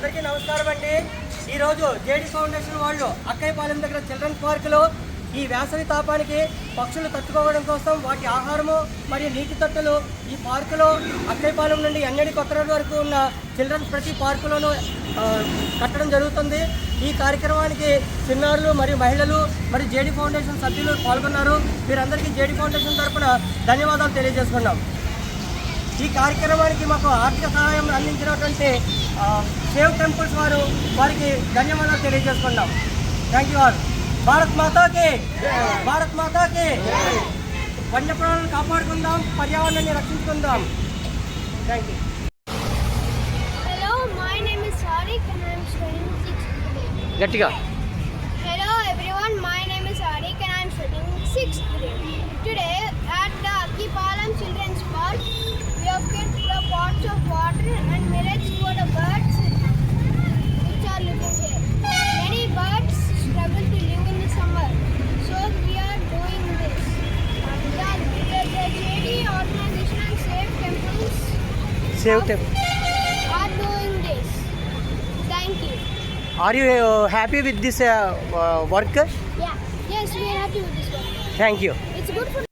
అందరికీ నమస్కారం అండి. ఈరోజు జేడీ ఫౌండేషన్ వాళ్ళు అక్కయ్యపాలెం దగ్గర చిల్డ్రన్స్ పార్కులో ఈ వేసవి తాపానికి పక్షులు తట్టుకోవడం కోసం వాటి ఆహారము మరియు నీటి తొట్టెలు ఈ పార్కులో అక్కయ్యపాలెం నుండి ఎన్నడి కొత్త రోడ్ వరకు ఉన్న చిల్డ్రన్స్ ప్రతి పార్కులోనూ కట్టడం జరుగుతుంది. ఈ కార్యక్రమానికి చిన్నారులు మరియు మహిళలు మరియు జేడీ ఫౌండేషన్ సభ్యులు పాల్గొన్నారు. వీరందరికీ జేడీ ఫౌండేషన్ తరఫున ధన్యవాదాలు తెలియజేసుకున్నాం. ఈ కార్యక్రమానికి మాకు ఆర్థిక సహాయం అందించినటువంటి సేవ్ టెంపుల్స్ వారికి ధన్యవాదాలు తెలియజేసుకున్నాం. Thank you all. భారత్ మాతాకి, భారత్ మాతాకి. వన్యప్రాణులను కాపాడుకుందాం, పర్యావరణాన్ని రక్షించుకుందాం. Thank you. Hello, my name is Sarik and I am studying 6th grade. గట్టిగా. Hello everyone, my name is Sarik and I am studying 6th grade. Today at the Akkayyapalam Children's Park, we have kept the pots of water and millets for the birds which are living here. Many birds struggle to live in the summer, so we are doing this. The JD organization and Save Temples are doing this. Thank you. Are you happy with this work? Yeah. Yes, we are happy with this one. Thank you. It's good for